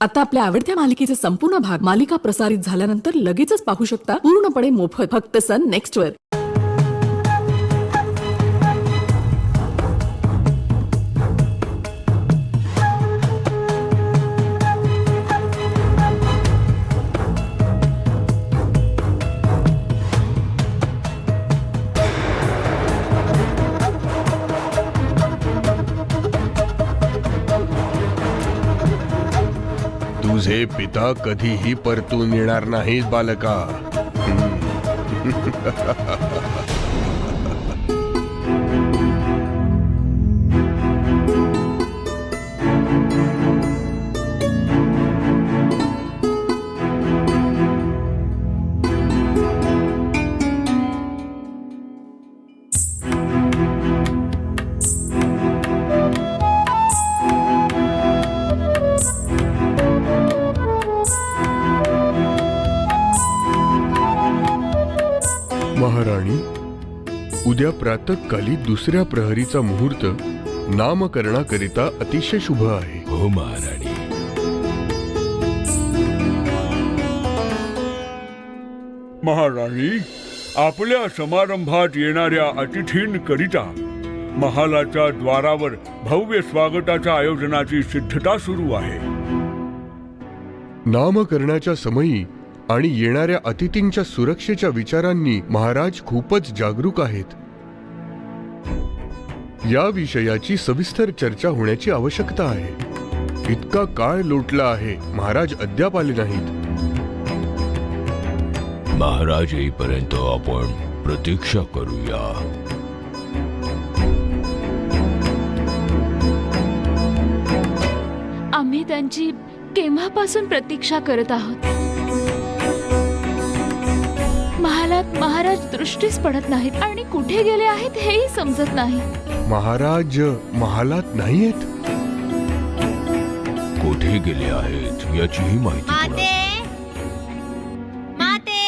आता आपल्या आवडत्या मालिकेचे संपूर्ण भाग मालिका प्रसारित झाल्यानंतर लगेचच पाहू शकता पूर्णपणे मोफत फक्त सन नेक्स्ट वर. तुझे पिता कधीही परतून येणार नाहीत बालका. महाराणी, उद्या प्रातःकाली दुसऱ्या प्रहरीचा मुहूर्त नामकरणाकरिता अतिशय शुभ आहे. हो महाराणी. महाराणी, आपल्या समारंभात येणाऱ्या अतिथींकरिता महालाच्या द्वारावर भव्य स्वागताच्या आयोजनाची सिद्धता सुरू आहे. नामकरणाच्या समयी आणि येणाऱ्या अतिथींच्या सुरक्षेच्या विचारांनी महाराज खूपच जागरूक आहेत. या विषयाची सविस्तर चर्चा होण्याची आवश्यकता आहे. इतका काळ लोटला आहे, महाराज अद्याप आले नाहीत. महाराज येईपर्यंत आपण प्रतीक्षा करूया. आम्ही त्यांची केव्हापासून प्रतीक्षा करत आहोत. महालात महाराज दृष्टीस पडत नाहीत आणि कुठे गेले आहेत हेही समजत नाही. महाराज महालात नाहीयेत. कुठे गेले आहेत याचीही माहिती माते, माते.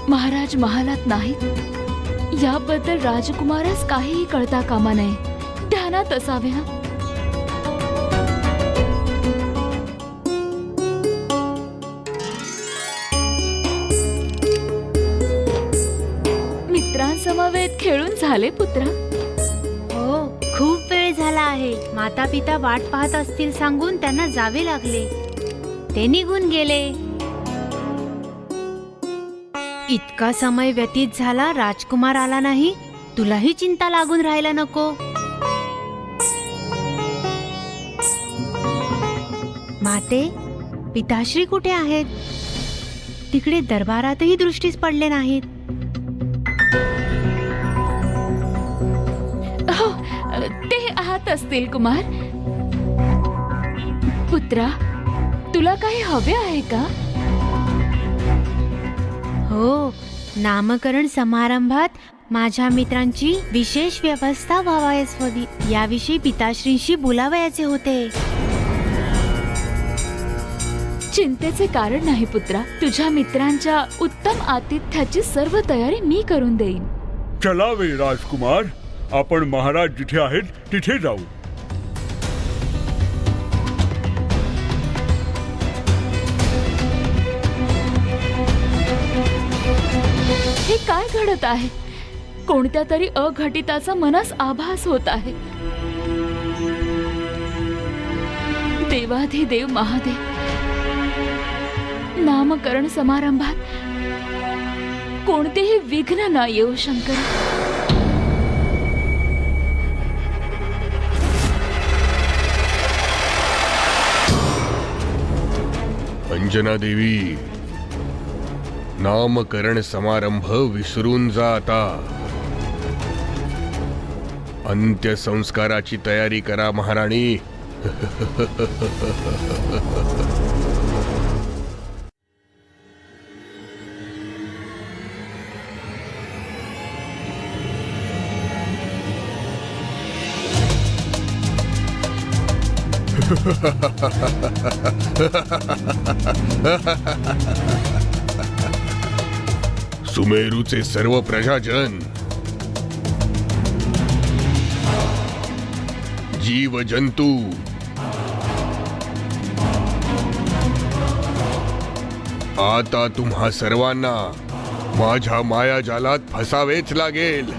महाराज महालात नाहीत याबद्दल राजकुमारास काहीही कळता कामा नये. ध्यानात असावे. हा मित्रांसमवेत खेळून झाले पुत्रा? हो, खूप वेळ झाला आहे. माता पिता वाट पाहत असतील सांगून त्यांना जावे लागले. ते निघून गेले. इतका समय व्यतीत झाला, राजकुमार आला नाही. तुलाही चिंता लागून राहायला नको. माते, पिताश्री कुठे आहेत? तिकडे दरबारातही दृष्टीस पडले नाहीत. हो, ते आहात असतील कुमार. पुत्रा, तुला काही हवे आहे का? हो, नामकरण समारंभात माझ्या मित्रांची विशेष व्यवस्था व्हावयास हवी. याविषयी पिताश्रींशी बोलावयाचे होते. चिंतेचे कारण नाही पुत्रा. तुझ्या मित्रांच्या उत्तम आतिथ्याची सर्व तयारी मी करून देईन. चलावे राजकुमार, आपण महाराज जिथे आहेत तिथे जाऊ. हे काय घडत आहे? कोणत्या तरी अघटिताचा मनास आभास होत आहे. देवाधिदेव महादेव, नामकरण समारंभात कोणतेही विघ्न न येऊ शंकर. अंजना देवी, नामकरण समारंभ विसरून जा आता. अंत्यसंस्काराची तयारी करा महाराणी. सुमेरूचे सर्व प्रजाजन, जीव जंतू, आता तुम्हा सर्वांना माझ्या मायाजालात फसावेच लागेल.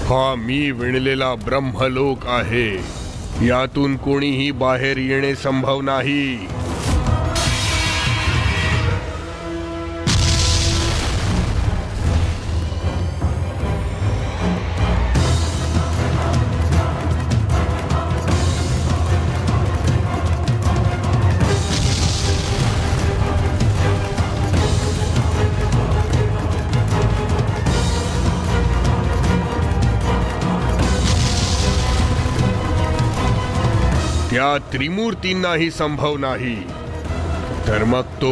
हा मी विणलेला ब्रह्मलोक आहे. यातून कोणीही बाहेर येणे संभव नाही. त्या त्रिमूर्तींनाही संभव नाही, तर मग तो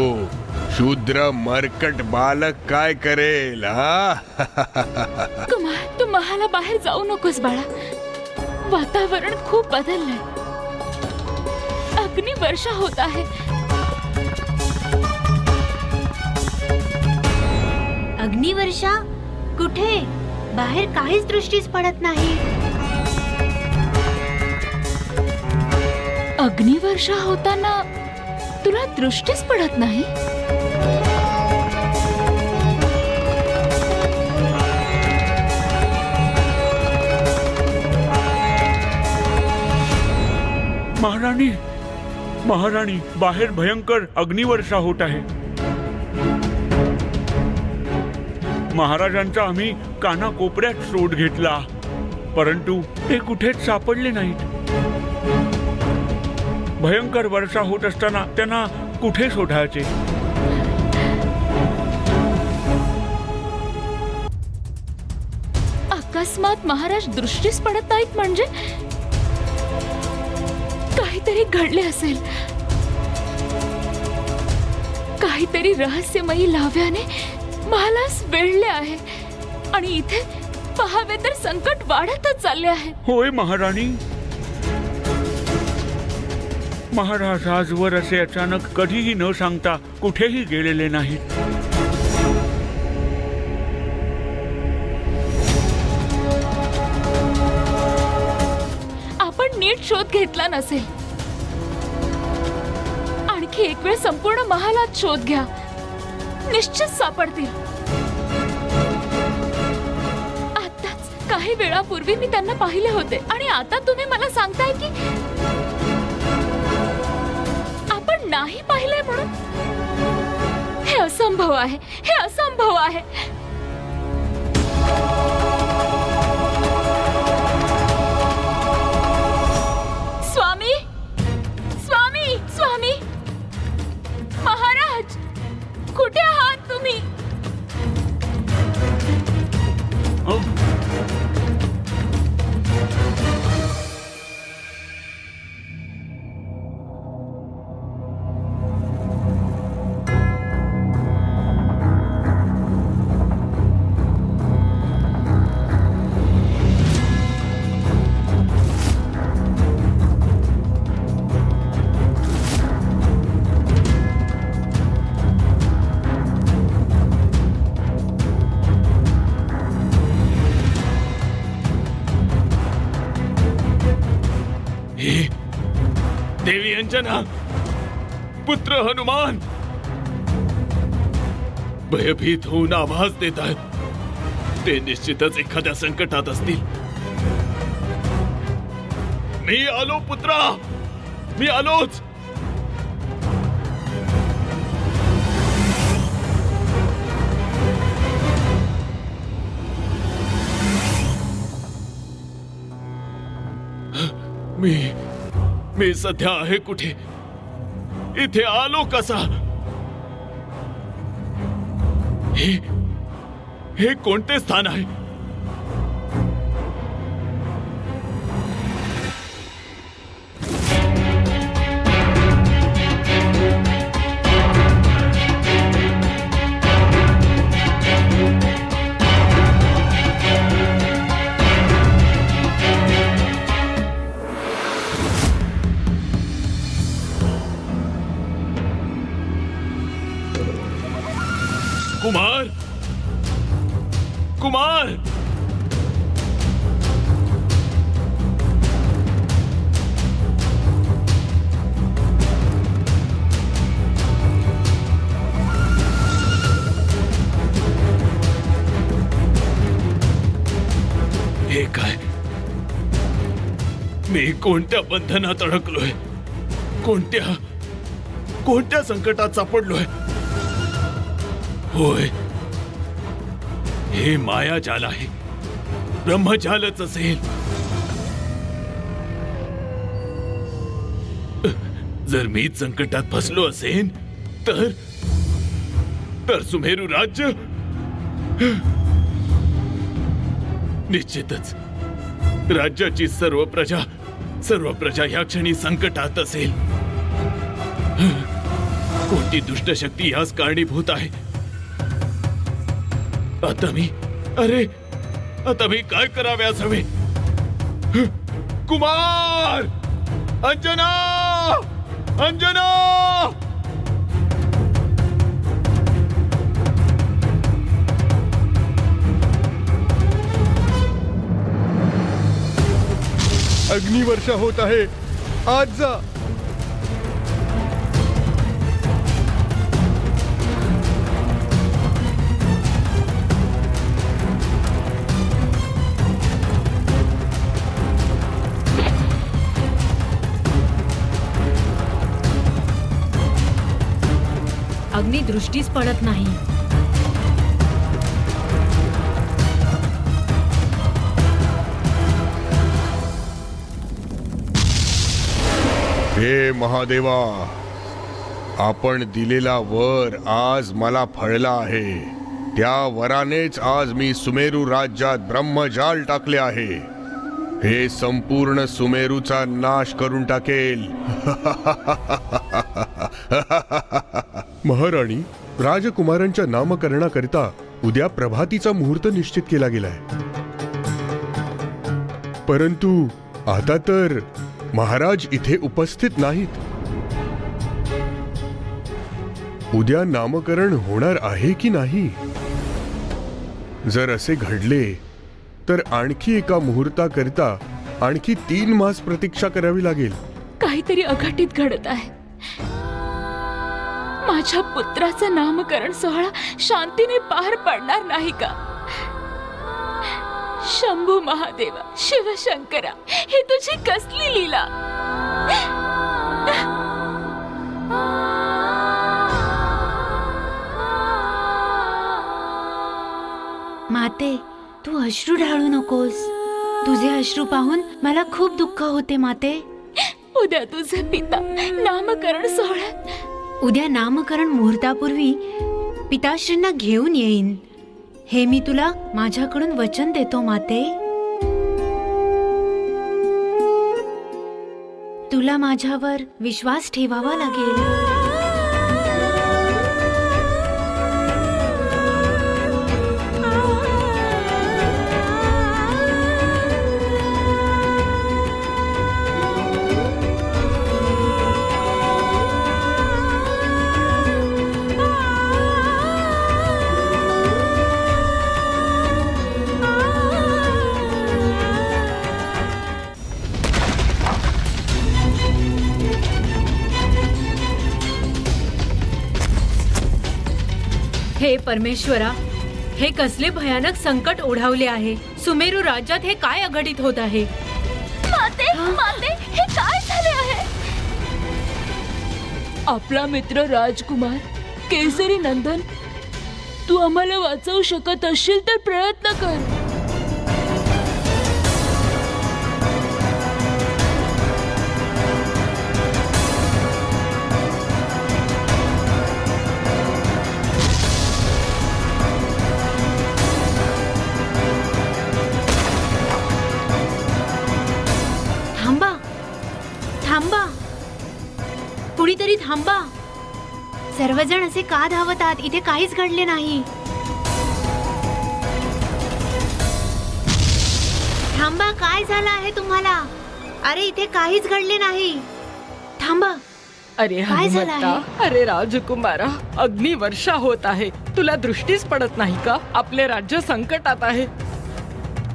शूद्र मरकट बालक काय करेल? कुमार, तू महाला बाहेर जाऊ नकोस बाळा. वातावरण खूप बदललंय. अग्निवर्षा होत आहे. अग्निवर्षा? कुठे? बाहेर काहीच दृष्टीस पडत नाही. अग्निवर्षा होताना तुला दृष्टीच पडत नाही? महाराणी, महाराणी, बाहेर भयंकर अग्निवर्षा होत आहे. महाराजांचा आम्ही कानाकोपऱ्यात शोध घेतला, परंतु ते कुठेच सापडले नाहीत. भयंकर वर्षा होत असताना त्यांना कुठे शोधायचे? अकस्मात महाराज दृष्टीस पडत नाहीत म्हणजे काहीतरी घडले असेल. काहीतरी रहस्यमयी लाव्याने महालास वेढले आहे आणि इथे पहावे तर संकट वाढतच चालले आहे. होय महाराणी. महाराज आजवर असे अचानक कधीही न सांगता कुठेही गेलेले नाहीत. आपण नीट शोध घेतला नसेल. आणखी एक वेळ संपूर्ण महालात शोध घ्या, निश्चित सापडतील. आताच काही वेळापूर्वी मी त्यांना पाहिले होते आणि आता तुम्ही मला सांगताय की आपण नाही पाहिले म्हणून? हे असंभव आहे, हे असंभव आहे. स्वामी, स्वामी, स्वामी, देवी अंजना, पुत्र हनुमान भयभीत होऊन आवाज देत आहेत. ते निश्चितच एखाद्या संकटात असतील. मी आलो पुत्रा, मी आलोच. मी सध्या आहे कुठे? इथे आलो कसा? हे कोणते स्थान आहे? कुमार, कुमार, हे काय? मी कोणत्या बंधनात अडकलोय? कोणत्या संकटात सापडलोय? होय, हे मायाजाल आहे. ब्रह्मजालच असेल. जर मीच संकटात फसलो असेन तर सुमेरू राज्य निश्चितच. राज्याची सर्व प्रजा या क्षणी संकटात असेल. कोणती दुष्ट शक्ती यास कारणीभूत आहे? आता मी काय कराव्यास हवे? कुमार, अंजना, अंजना! अग्निवर्षा होत आहे. आज जा. अग्नी दृष्टीच पडत नाही. हे महादेवा, आपण दिलेला वर आज मला फळला आहे. त्या वरानेच आज मी सुमेरू राज्यात ब्रह्मजाल टाकले आहे. हे संपूर्ण सुमेरूचा नाश करून टाकेल. महाराणी, राजकुमारांच्या नामकरणाकरिता उद्या प्रभातीचा मुहूर्त निश्चित केला गेलाय. परंतु आता तर महाराज इथे उपस्थित नाहीत. उद्या नामकरण होणार आहे की नाही? जर असे घडले तर आणखी एका मुहूर्ताकरिता आणखी 3 मास प्रतीक्षा करावी लागेल. काहीतरी अघटित घडत आहे. माझ्या पुत्राचा नामकरण सोहळा शांतीने पार पडणार नाही का? शंभू महादेवा, शिवशंकरा, ही तुझी कसली लीला? माते, तू अश्रू ढाळू नकोस. तुझे अश्रू पाहून मला खूप दुःख होते माते. उद्या तुझे पिता नामकरण सोहळ्यात. उद्या नामकरण मुहूर्तापूर्वी पिताश्रींना घेऊन येईन. हे मी तुला माझ्याकडून वचन देतो माते. तुला माझ्यावर विश्वास ठेवावा लागेल. हे परमेश्वरा, हे कसले भयानक संकट ओढावले आहे. सुमेरू राज्यात हे काय अघटित होत आहे? माते माते हे काय झाले आहे? आपला मित्र राजकुमार केसरी नंदन, तू आम्हाला वाचवू शकत असशील तर प्रयत्न कर. थांबा थांबा, कुणीतरी थांबा. सर्वजण असे का धावत आहात? इथे काहीच घडले नाही. थांबा, काय झालं आहे तुम्हाला? अरे इथे काहीच घडले नाही. थांबा. अरे काय झालं हनुमंता, अरे राजकुमारा, अग्निवर्षा होत आहे. तुला दृष्टीच पडत नाही का? आपले राज्य संकटात आहे.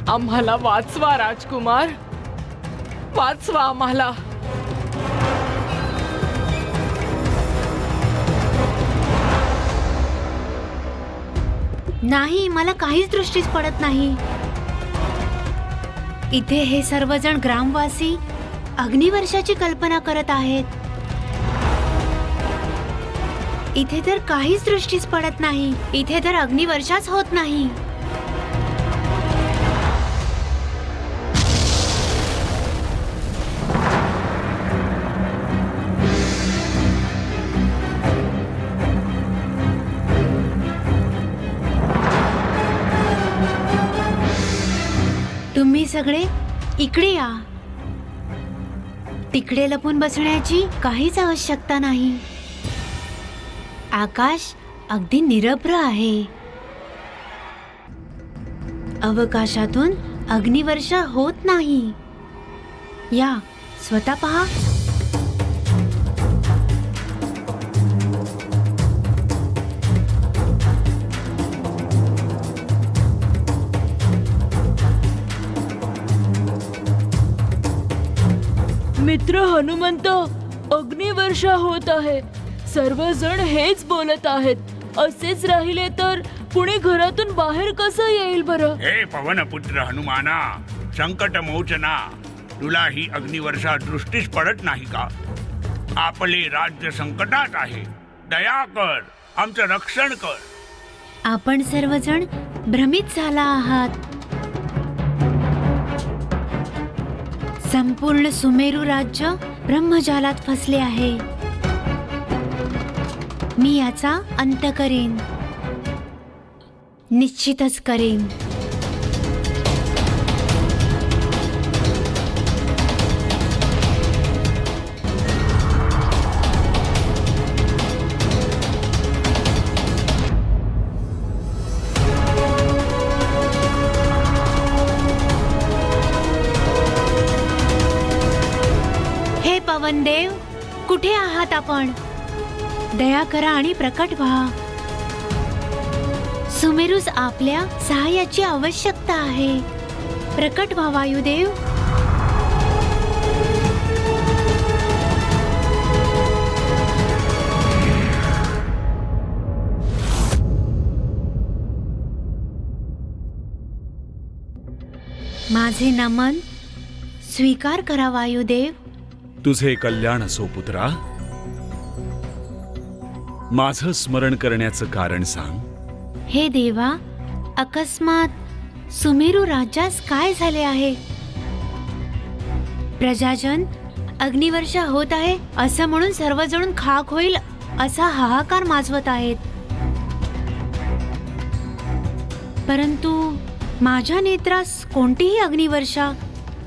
आम्हाला वाचवा राजकुमार, वाचवा आम्हाला. नाही, मला काहीच दृष्टीस पडत नाही. इथे हे सर्वजण ग्रामवासी अग्निवर्षाची कल्पना करत आहेत. इथे तर काहीच दृष्टीस पडत नाही. इथे तर अग्निवर्षाच होत नाही. तुम्ही सगळे इकडे या. तिकडे लपून बसण्याची काहीच आवश्यकता नाही. आकाश अगदी निरभ्र आहे. अवकाशातून अग्निवर्षा होत नाही. या, स्वतः पहा. मित्र हनुमंत, अग्निवर्षा होत आहे. सर्वजण हेच बोलत आहेत. असेच राहिले तर कुणी घरातून बाहेर कसं येईल बरं? हे पवनपुत्र हनुमाना, संकट मोचना, तुला ही अग्निवर्षा दृष्टीस पडत नाही का? आपले राज्य संकटात आहे. दया कर, आमचं रक्षण कर. आपण सर्वजण भ्रमित झाला आहात. संपूर्ण सुमेरू राज्य ब्रह्मजालात फसले आहे. मी याचा अंत करेन, निश्चितच करेन. हे पवनदेव, कुठे आहात आपण? दया करा आणि प्रकट व्हा. सुमेरूस आपल्या सहाय्याची आवश्यकता आहे. प्रकट व्हा वायुदेव. माझे नमन स्वीकार करा वायुदेव. तुझे कल्याण असो पुत्रा. माझं स्मरण करण्याचं कारण सांग. हे देवा, अकस्मात सुमेरू राज्यास काय झाले आहे? प्रजाजन अग्निवर्षा होत आहे असं म्हणून सर्वजण खाक होईल असा हाहाकार माजवत आहेत. परंतु माझ्या नेत्रास कोणतीही अग्निवर्षा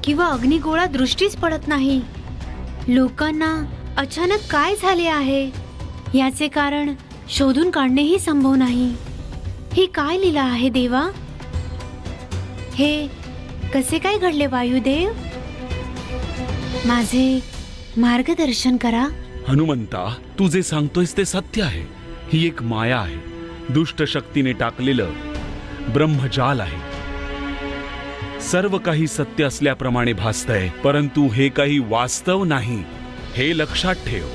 किंवा अग्निगोळा दृष्टीस पडत नाही. लोकांना अचानक काय झाले आहे याचे कारण शोधून काढणेही संभव नाही. ही काय लीला आहे देवा? हे कसे काय घडले वायुदेव? माझे मार्गदर्शन करा. हनुमंता, तू जे सांगतोयस ते सत्य आहे. ही एक माया आहे. दुष्ट शक्तीने टाकलेलं ब्रह्मजाल आहे. सर्व काही सत्य असल्याप्रमाणे भासतंय, परंतु हे काही वास्तव नाही, हे लक्षात ठेव.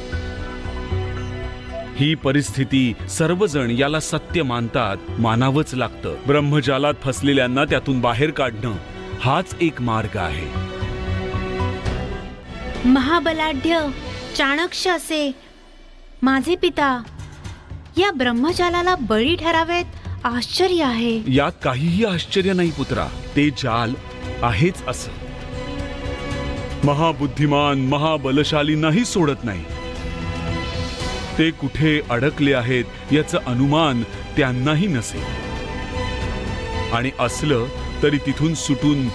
ही परिस्थिती सर्वजण याला सत्य मानतात, मानावंच लागतं. ब्रह्मजालात फसलेल्यांना त्यातून बाहेर काढणं हाच एक मार्ग आहे. महाबलाढ्य चाणक्य असे माझे पिता या ब्रह्मजालाला बळी ठरावेत आश्चर्य आहे. यात काहीही आश्चर्य नाही पुत्रा, ते जाल आहेच असं. महाबुद्धिमान महाबलशालींनाही सोडत नाही. ते कुठे अडकले आहेत याचं अनुमान त्यांनाही नसेल, आणि असलं तरी तिथून सुटून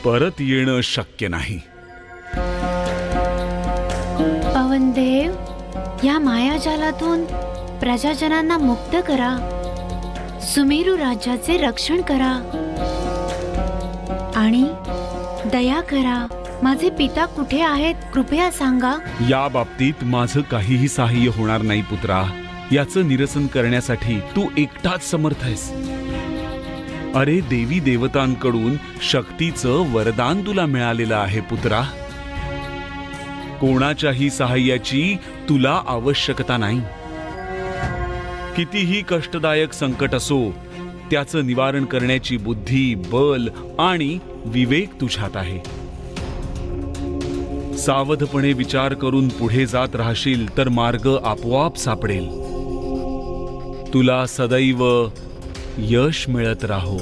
परत येणं शक्य नाही. पवनदेव, या मायाजालातून प्रजाजनांना मुक्त करा. सुमेरू राज्याचे रक्षण करा आणि दया करा. माझे पिता कुठे आहेत कृपया सांगा. या बाबतीत माझं काहीही सहाय्य होणार नाही पुत्रा. याचं निरसन करण्यासाठी तू एकटाच समर्थ आहेस. अरे, देवी देवतांकडून शक्तीचं वरदान तुला मिळालेलं आहे पुत्रा. कोणाच्याही सहाय्याची तुला आवश्यकता नाही. कितीही कष्टदायक संकट असो, त्याचं निवारण करण्याची बुद्धी, बल आणि विवेक तुझ्यात आहे. सावधपणे विचार करून पुढे जात राहशील तर मार्ग आपोआप सापडेल. तुला सदैव यश मिळत राहो.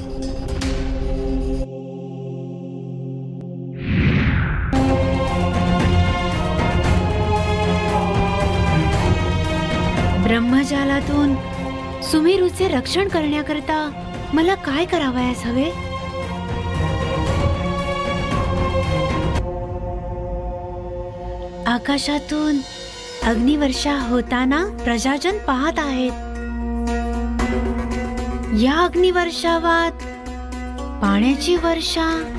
ब्रह्मजालातून सुमेरूचे रक्षण करण्याकरता मला काय करावयास हवे? आकाशातून अग्निवर्षा होताना प्रजाजन पाहत आहेत. या अग्निवर्षावात पाण्याची वर्षा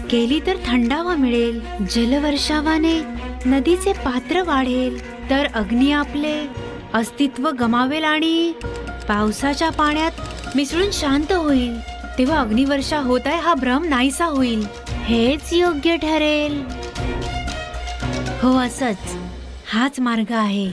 केली तर थंडावा मिळेल. जलवर्षावाने नदीचे पात्र वाढेल तर अग्नी आपले अस्तित्व गमावेल आणि पावसाच्या पाण्यात मिसळून शांत होईल. तेव्हा अग्निवर्षा होत आहे हा भ्रम नाहीसा होईल. हेच योग्य ठरेल. हो, असंच. हाच मार्ग आहे.